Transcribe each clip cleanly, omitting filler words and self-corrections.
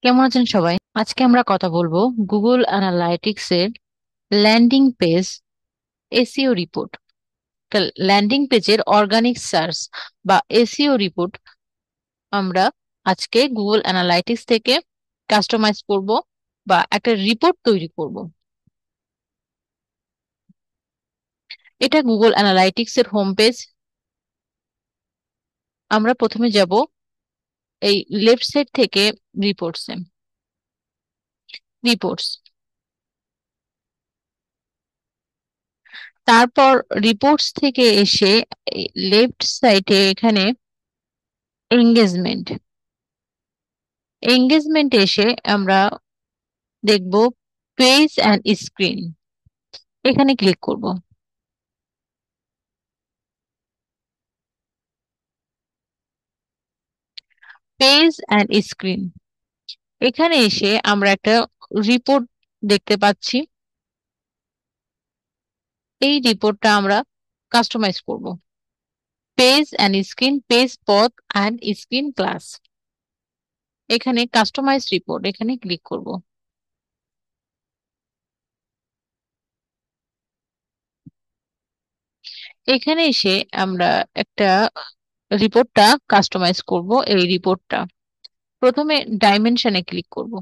কেমন আছেন সবাই? আজকে আমরা কথা বলবো গুগল অ্যানালাইটিক্স এর landing page SEO report. Landing পেজের অর্গানিক সার্চ বা এসইও রিপোর্ট আমরা আজকে গুগল অ্যানালাইটিক্স থেকে কাস্টমাইজ করব বা একটা রিপোর্ট তৈরি করব। এটা গুগল অ্যানালাইটিক্স এর হোম পেজ। আমরা প্রথমে যাব এই লেফট সাইড থেকে রিপোর্টসে। রিপোর্টস, তারপর রিপোর্টস থেকে এসে লেফট সাইডে এখানে এঙ্গেজমেন্ট। এঙ্গেজমেন্ট এসে আমরা দেখব পেজ অ্যান্ড স্ক্রিন। এখানে ক্লিক করব। পেজ অ্যান্ড স্ক্রিন, এখানে এসে আমরা একটা রিপোর্ট দেখতে পাচ্ছি। এই রিপোর্টটা আমরা কাস্টমাইজ করব। পেজ অ্যান্ড স্ক্রিন, পেজ পথ অ্যান্ড স্ক্রিন ক্লাস। এখানে কাস্টমাইজ রিপোর্ট, এখানে ক্লিক করব। এখানে এসে আমরা একটা রিপোর্টটা কাস্টমাইজ করব। এই রিপোর্টটা প্রথমে ডাইমেনশনে ক্লিক করব।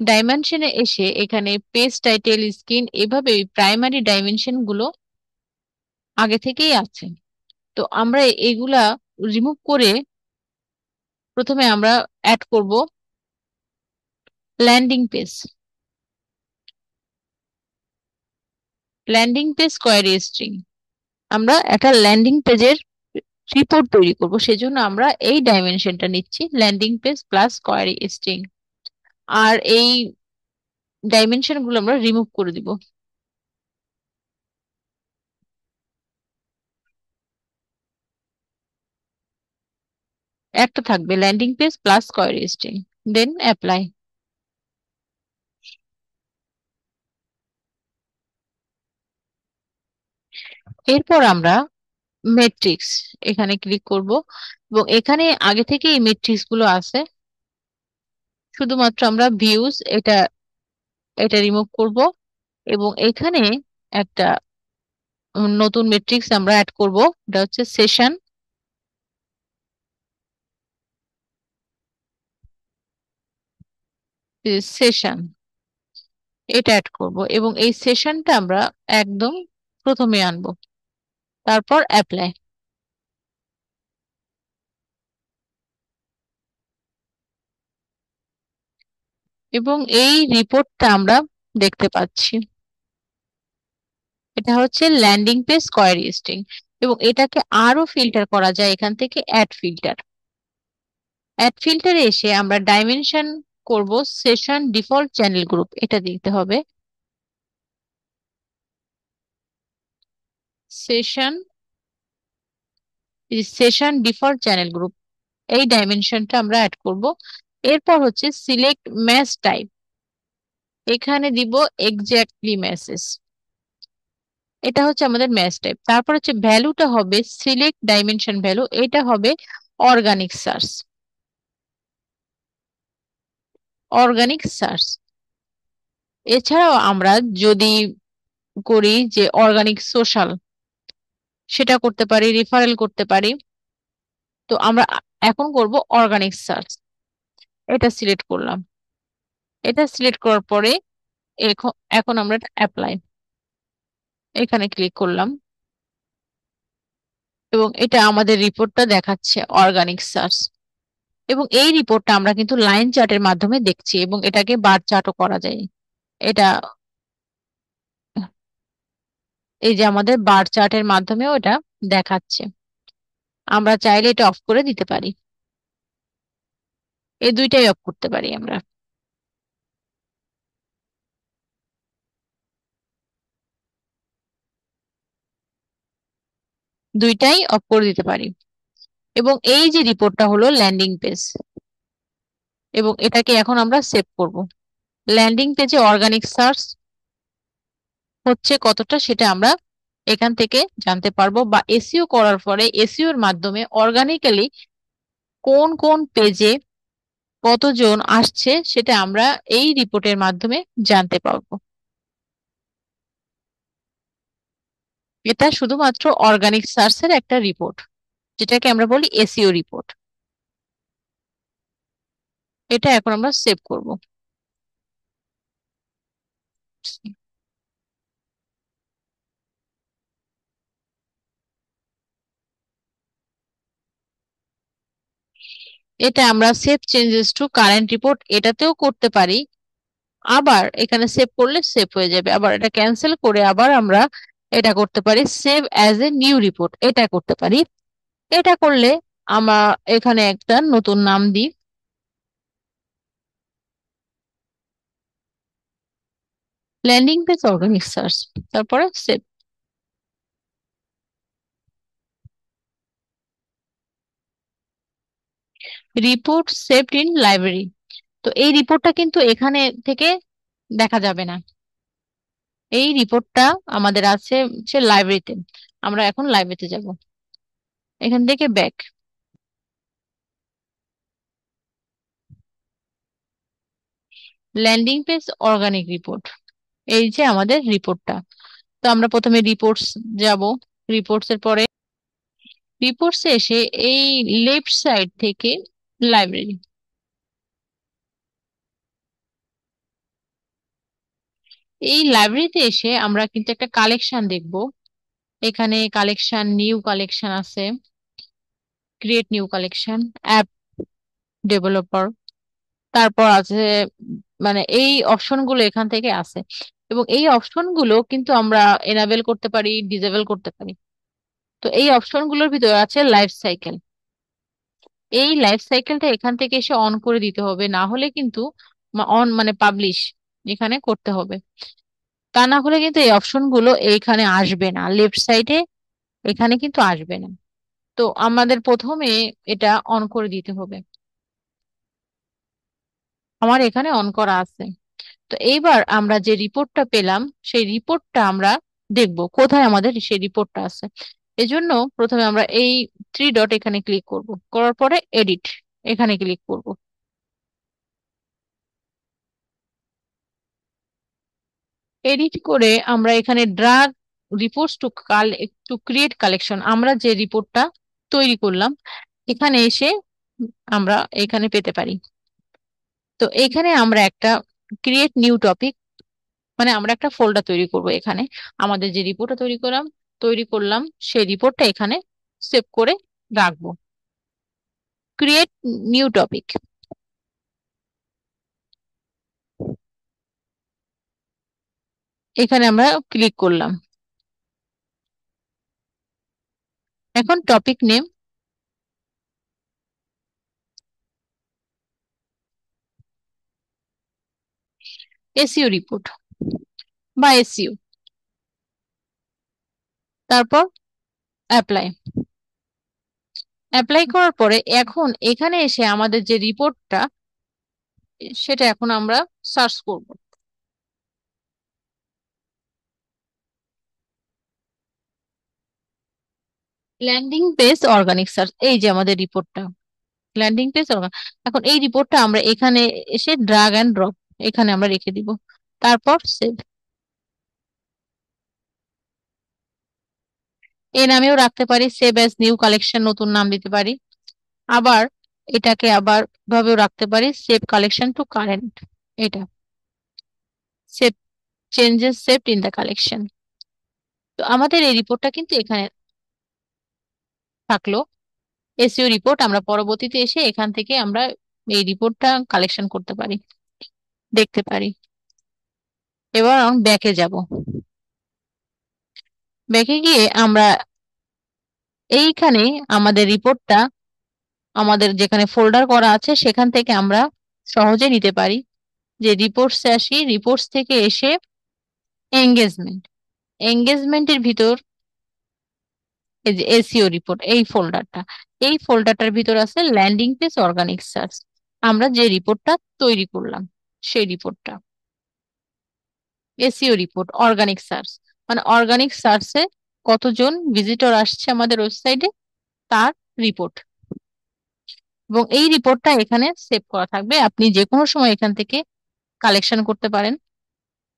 ডাইমেনশনে এসে এখানে পেজ টাইটেল স্ক্রিন এভাবে প্রাইমারি ডাইমেনশন গুলো আগে থেকেই আছে। তো আমরা এগুলা রিমুভ করে প্রথমে আমরা অ্যাড করব landing page. Landing page query string, আমরা একটা ল্যান্ডিং পেজের রিপোর্ট তৈরি করব, সেজন্য আমরা এই ডাইমেনশনটা নিচ্ছি, landing page plus query string. আর এই ডাইমেনশন গুলো আমরা রিমুভ করে দিব। একটা থাকবে landing page plus query string, then apply. এরপর আমরা মেট্রিক্স, এখানে ক্লিক করব এবং এখানে আগে থেকে এই মেট্রিক্স গুলো আছে, শুধুমাত্র আমরা ভিউজ এটা এটা রিমুভ করব এবং এখানে একটা নতুন মেট্রিক্স আমরা অ্যাড করব, এটা হচ্ছে সেশন। সেশন এটা অ্যাড করব এবং এই সেশনটা আমরা একদম প্রথমে আনবো, তারপর অ্যাপ্লাই। এবং এই রিপোর্টটা আমরা দেখতে পাচ্ছি, এটা হচ্ছে ল্যান্ডিং পেজ কোয়েরি স্ট্রিং। এবং এটাকে আরো ফিল্টার করা যায় এখান থেকে, অ্যাড ফিল্টার। অ্যাড ফিল্টারে এসে আমরা ডাইমেনশন করব সেশন ডিফল্ট চ্যানেল গ্রুপ, এটা দিতে হবে। Session session default channel group, এই ডাইমেনশনটা আমরা অ্যাড করব। এরপর হচ্ছে সিলেক্ট ম্যাচ টাইপ, এখানে দিব এক্স্যাক্টলি ম্যাসেজ, এটা হচ্ছে আমাদের ম্যাচ টাইপ। তারপর হচ্ছে ভ্যালুটা হবে সিলেক্ট ডাইমেনশন ভ্যালু, এটা হবে অর্গানিক সার্চ। অর্গানিক সার্চ এছাড়াও আমরা যদি করি যে অর্গানিক সোশ্যাল, সেটা করতে পারি, রিফারেল করতে পারি। তো আমরা এখন করব অর্গানিক সার্চ, এটা সিলেক্ট করলাম। এটা সিলেক্ট করার পরে এখন এখন আমরা অ্যাপ্লাই, এখানে ক্লিক করলাম এবং এটা আমাদের রিপোর্টটা দেখাচ্ছে অর্গানিক সার্চ। এবং এই রিপোর্টটা আমরা কিন্তু লাইন চার্টের মাধ্যমে দেখছি এবং এটাকে বার চার্টও করা যায়। এটা এই যে আমাদের বার চার্টের মাধ্যমেও এটা দেখাচ্ছে। আমরা চাইলে এটা অফ করে দিতে পারি, এই দুইটাই অফ করতে পারি আমরা। দুইটাই অফ করে দিতে পারি। এবং এই যে রিপোর্টটা হলো ল্যান্ডিং পেজ, এবং এটাকে এখন আমরা সেভ করব। ল্যান্ডিং পেজে অর্গানিক সার্চ হচ্ছে কতটা সেটা আমরা এখান থেকে জানতে পারবো, বা এসইও করার পরে এসইও এর মাধ্যমে অর্গানিক্যালি কোন কোন পেজে কতজন আসছে সেটা আমরা এই রিপোর্টের মাধ্যমে জানতে পারবো। এটা শুধুমাত্র অর্গানিক সার্চের একটা রিপোর্ট, যেটাকে আমরা বলি এসইও রিপোর্ট। এটা এখন আমরা সেভ করব। এটা আমরা save changes to current report এটাতেও করতে পারি। আবার এখানে সেভ করলে সেভ হয়ে যাবে, আবার এটা ক্যান্সেল করে আবার আমরা এটা করতে পারি save as a new report, এটা করতে পারি। এটা করলে আমরা এখানে একটা নতুন নাম দিই, ল্যান্ডিং পেজ অর্গানিক সার্চ, তারপরে save. Report saved in library. তো এই রিপোর্টটা কিন্তু এখানে থেকে দেখা যাবে না। এই রিপোর্টটা আমাদের আছে হচ্ছে লাইব্রেরিতে। আমরা এখন লাইব্রেরিতে যাব, এখান থেকে back, landing page organic report, এই যে আমাদের রিপোর্টটা। তো আমরা প্রথমে রিপোর্টস যাব, রিপোর্টস এর পরে রিপোর্টস এসে এই লেফট সাইড থেকে লাইব্রেরি, এই লাইব্রেরিতে এসে আমরা কিন্তু একটা কালেকশন দেখব। এখানে কালেকশন, নিউ কালেকশন আছে, create new collection, app developer, তারপর আছে মানে এই অপশনগুলো এখান থেকে আছে। এবং এই অপশনগুলো কিন্তু আমরা এনাবেল করতে পারি, ডিসেবল করতে পারি। তো এই অপশনগুলোর ভিতরে আছে লাইফ সাইকেল। এই লাইফ সাইকেলটা এখান থেকে এসে অন করে দিতে হবে, না হলে কিন্তু অন মানে পাবলিশ এখানে করতে হবে। তা না হলে কিন্তু এই অপশনগুলো এইখানে আসবে না, লেফট সাইডে এখানে কিন্তু আসবে না। তো আমাদের প্রথমে এটা অন করে দিতে হবে। আমার এখানে অন করা আছে। তো এইবার আমরা যে রিপোর্টটা পেলাম সেই রিপোর্টটা আমরা দেখব কোথায় আমাদের সেই রিপোর্টটা আছে। এজন্য প্রথমে আমরা এই থ্রি ডট এখানে ক্লিক করব, করার পরে এডিট এখানে ক্লিক করব। এডিট করে আমরা এখানে drug reports to create collection, আমরা যে রিপোর্টটা তৈরি করলাম এখানে এসে আমরা এখানে পেতে পারি। তো এখানে আমরা একটা ক্রিয়েট নিউ টপিক, মানে আমরা একটা ফোল্ডার তৈরি করব এখানে, আমাদের যে রিপোর্টটা তৈরি করলাম সেই রিপোর্টটা এখানে সেভ করে রাখবো। ক্রিয়েট নিউ টপিক, এখানে আমরা ক্লিক করলাম। এখন টপিক নেম, এসইও রিপোর্ট বা এসইও, তারপর অ্যাপ্লাই। অ্যাপ্লাই করার পরে এখন এখানে এসে আমাদের যে রিপোর্টটা সেটা এখন আমরা সার্চ করব। ল্যান্ডিং পেজ অর্গানিক সার্চ, এই যে আমাদের রিপোর্টটা ল্যান্ডিং পেজ অর্গান। এখন এই রিপোর্টটা আমরা এখানে এসে ড্রাগ অ্যান্ড ড্রপ এখানে আমরা রেখে দিব, তারপর সেভ। এই নামেও রাখতে পারি, সেভ অ্যাজ নিউ কালেকশন নতুন নাম দিতে পারি। আবার এটাকে আবার ভাবেও রাখতে পারি, সেভ কালেকশন টু কারেন্ট, এটা save changes saved in the collection. তো আমাদের এই রিপোর্টটা কিন্তু এখানে থাকলো এসইও রিপোর্ট। আমরা পরবর্তীতে এসে এখান থেকে আমরা এই রিপোর্টটা কালেকশন করতে পারি, দেখতে পারি। এবার ব্যাকে যাব, ব্যাকে গিয়ে আমরা এইখানে আমাদের রিপোর্টটা আমাদের যেখানে ফোল্ডার করা আছে সেখান থেকে আমরা সহজে নিতে পারি। যে রিপোর্টসে আসি, রিপোর্টস থেকে এসে এঙ্গেজমেন্ট, এঙ্গেজমেন্টের ভিতর এই যে এসইও রিপোর্ট, এই ফোল্ডারটা, এই ফোল্ডারটার ভিতর আছে ল্যান্ডিং পেজ অর্গানিক সার্চ, আমরা যে রিপোর্টটা তৈরি করলাম সেই রিপোর্টটা, এসইও রিপোর্ট অর্গানিক সার্চ, মানে অর্গানিক সার্চে কতজন ভিজিটর আসছে আমাদের ওয়েবসাইটে তার রিপোর্ট। এবং এই রিপোর্টটা এখানে সেভ করা থাকবে, আপনি যে কোনো সময় এখান থেকে কালেকশন করতে পারেন।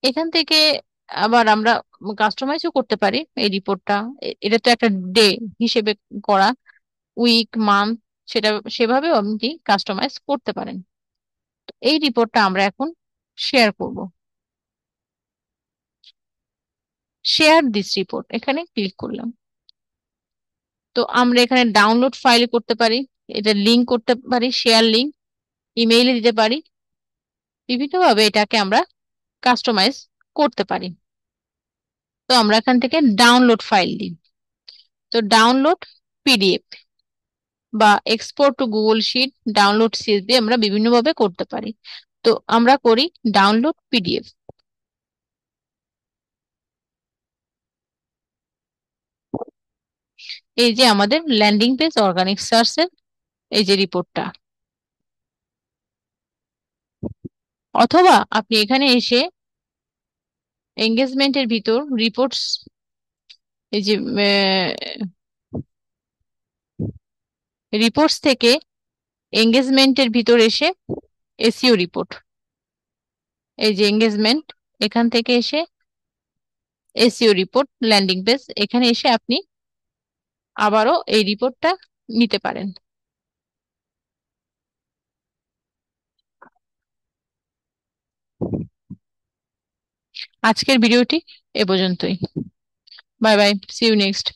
এখান থেকে আবার আমরা কাস্টমাইজও করতে পারি এই রিপোর্টটা। এটা তো একটা ডে হিসেবে করা, উইক, মান্থ, সেটা সেভাবেও আপনি কাস্টমাইজ করতে পারেন। তো এই রিপোর্টটা আমরা এখন শেয়ার করব। শেয়ার দিস রিপোর্ট এখানে ক্লিক করলাম। তো আমরা এখানে ডাউনলোড ফাইল করতে পারি, এটা লিংক করতে পারি, শেয়ার লিংক, ইমেইলে দিতে পারি। বিভিন্নভাবে এটাকে আমরা কাস্টমাইজ করতে পারি। তো আমরা এখান থেকে ডাউনলোড ফাইল দিই। তো ডাউনলোড পিডিএফ বা export to Google sheet, download CSV আমরা বিভিন্নভাবে করতে পারি। তো আমরা করি ডাউনলোড পিডিএফ। এই যে আমাদের ল্যান্ডিং পেজ অর্গানিক সার্চের এই যে রিপোর্টটা। অথবা আপনি এখানে এসে এঙ্গেজমেন্টের ভিতর রিপোর্টস, এই যে রিপোর্টস থেকে এঙ্গেজমেন্টের ভিতর এসে এসইও রিপোর্ট, এই যে এঙ্গেজমেন্ট, এখান থেকে এসে এসইও রিপোর্ট ল্যান্ডিং পেজ, এখানে এসে আপনি আবারও এই রিপোর্টটা নিতে পারেন। আজকের ভিডিওটি এ পর্যন্তই। Bye bye, see you next.